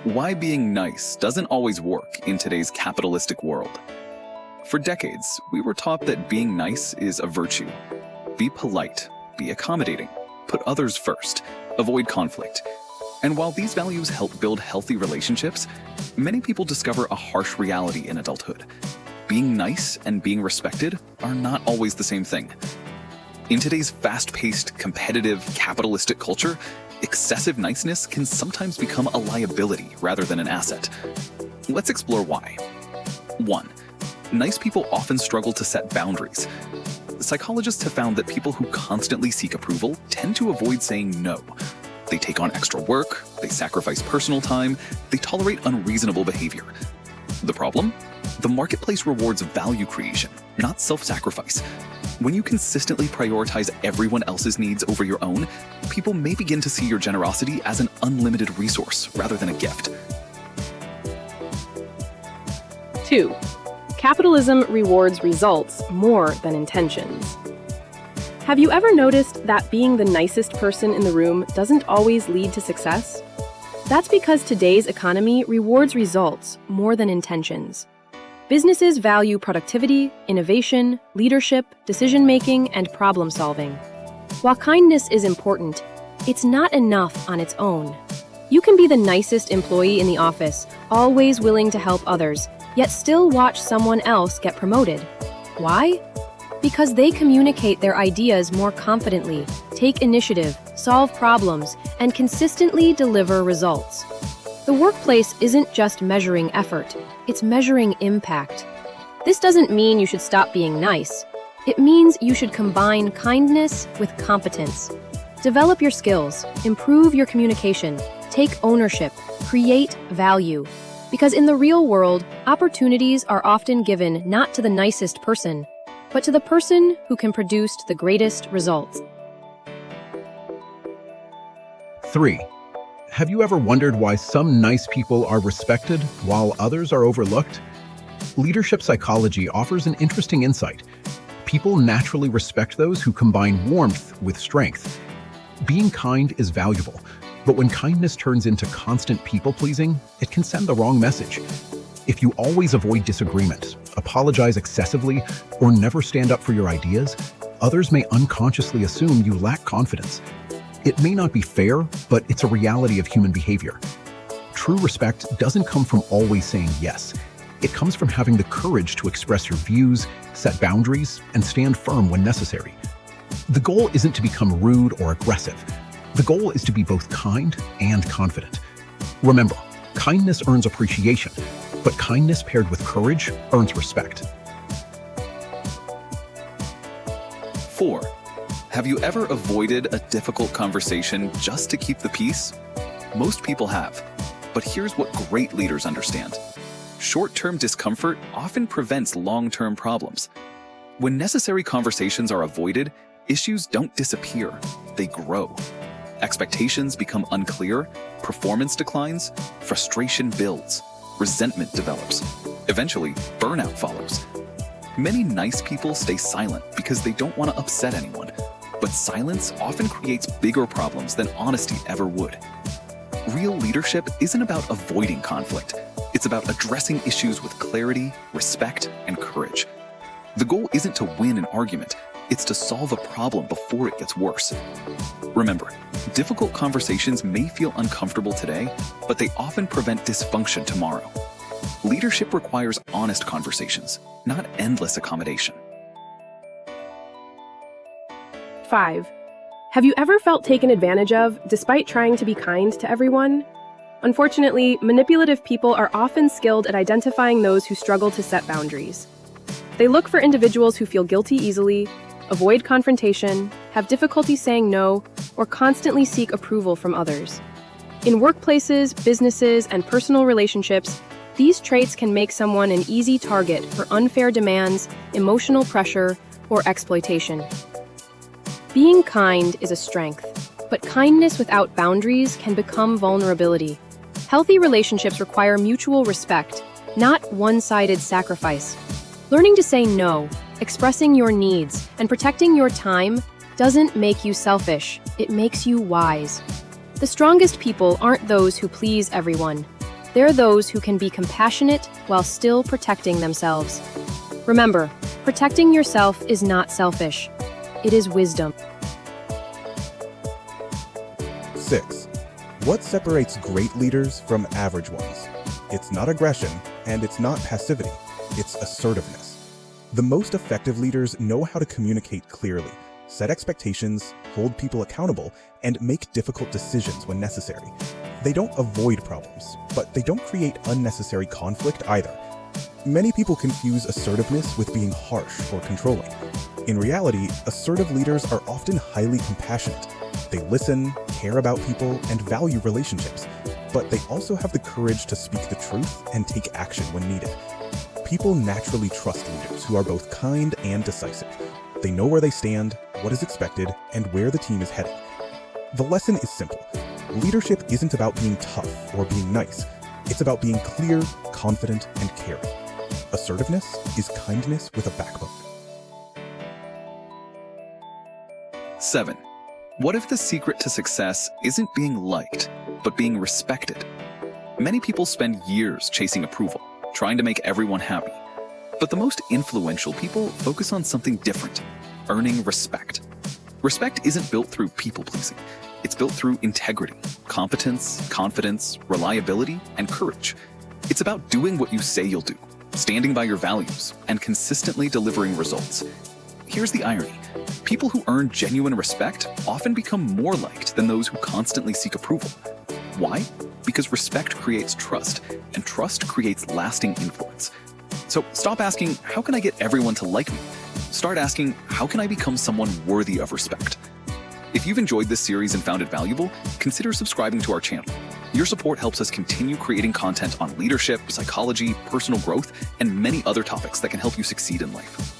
Why being nice doesn't always work in today's capitalistic world. For decades, we were taught that being nice is a virtue. Be polite, be accommodating, put others first, avoid conflict. And while these values help build healthy relationships, many people discover a harsh reality in adulthood. Being nice and being respected are not always the same thing. In today's fast-paced, competitive, capitalistic culture, excessive niceness can sometimes become a liability rather than an asset. Let's explore why. 1. Nice people often struggle to set boundaries. Psychologists have found that people who constantly seek approval tend to avoid saying no. They take on extra work, they sacrifice personal time, they tolerate unreasonable behavior. The problem? The marketplace rewards value creation, not self-sacrifice. When you consistently prioritize everyone else's needs over your own, people may begin to see your generosity as an unlimited resource rather than a gift. 2. Capitalism rewards results more than intentions. Have you ever noticed that being the nicest person in the room doesn't always lead to success? That's because today's economy rewards results more than intentions. Businesses value productivity, innovation, leadership, decision-making, and problem-solving. While kindness is important, it's not enough on its own. You can be the nicest employee in the office, always willing to help others, yet still watch someone else get promoted. Why? Because they communicate their ideas more confidently, take initiative, solve problems, and consistently deliver results. The workplace isn't just measuring effort, it's measuring impact. This doesn't mean you should stop being nice. It means you should combine kindness with competence. Develop your skills, improve your communication, take ownership, create value. Because in the real world, opportunities are often given not to the nicest person, but to the person who can produce the greatest results. 3. Have you ever wondered why some nice people are respected while others are overlooked? Leadership psychology offers an interesting insight. People naturally respect those who combine warmth with strength. Being kind is valuable, but when kindness turns into constant people-pleasing, it can send the wrong message. If you always avoid disagreement, apologize excessively, or never stand up for your ideas, others may unconsciously assume you lack confidence. It may not be fair, but it's a reality of human behavior. True respect doesn't come from always saying yes. It comes from having the courage to express your views, set boundaries, and stand firm when necessary. The goal isn't to become rude or aggressive. The goal is to be both kind and confident. Remember, kindness earns appreciation, but kindness paired with courage earns respect. 4. Have you ever avoided a difficult conversation just to keep the peace? Most people have. But here's what great leaders understand. Short-term discomfort often prevents long-term problems. When necessary conversations are avoided, issues don't disappear, they grow. Expectations become unclear, performance declines, frustration builds, resentment develops. Eventually, burnout follows. Many nice people stay silent because they don't want to upset anyone, but silence often creates bigger problems than honesty ever would. Real leadership isn't about avoiding conflict. It's about addressing issues with clarity, respect, and courage. The goal isn't to win an argument, it's to solve a problem before it gets worse. Remember, difficult conversations may feel uncomfortable today, but they often prevent dysfunction tomorrow. Leadership requires honest conversations, not endless accommodation. 5. Have you ever felt taken advantage of despite trying to be kind to everyone? Unfortunately, manipulative people are often skilled at identifying those who struggle to set boundaries. They look for individuals who feel guilty easily, avoid confrontation, have difficulty saying no, or constantly seek approval from others. In workplaces, businesses, and personal relationships, these traits can make someone an easy target for unfair demands, emotional pressure, or exploitation. Being kind is a strength, but kindness without boundaries can become vulnerability. Healthy relationships require mutual respect, not one-sided sacrifice. Learning to say no, expressing your needs, and protecting your time doesn't make you selfish, it makes you wise. The strongest people aren't those who please everyone. There are those who can be compassionate while still protecting themselves. Remember, protecting yourself is not selfish. It is wisdom. 6. What separates great leaders from average ones? It's not aggression, and it's not passivity. It's assertiveness. The most effective leaders know how to communicate clearly, set expectations, hold people accountable, and make difficult decisions when necessary. They don't avoid problems, but they don't create unnecessary conflict either. Many people confuse assertiveness with being harsh or controlling. In reality, assertive leaders are often highly compassionate. They listen, care about people, and value relationships, but they also have the courage to speak the truth and take action when needed. People naturally trust leaders who are both kind and decisive. They know where they stand, what is expected, and where the team is heading. The lesson is simple. Leadership isn't about being tough or being nice. It's about being clear, confident, and caring. Assertiveness is kindness with a backbone. 7. What if the secret to success isn't being liked, but being respected? Many people spend years chasing approval, trying to make everyone happy. But the most influential people focus on something different: earning respect. Respect isn't built through people-pleasing. It's built through integrity, competence, confidence, reliability, and courage. It's about doing what you say you'll do, standing by your values, and consistently delivering results. Here's the irony. People who earn genuine respect often become more liked than those who constantly seek approval. Why? Because respect creates trust, and trust creates lasting influence. So stop asking, how can I get everyone to like me? Start asking, how can I become someone worthy of respect? If you've enjoyed this series and found it valuable, consider subscribing to our channel. Your support helps us continue creating content on leadership, psychology, personal growth, and many other topics that can help you succeed in life.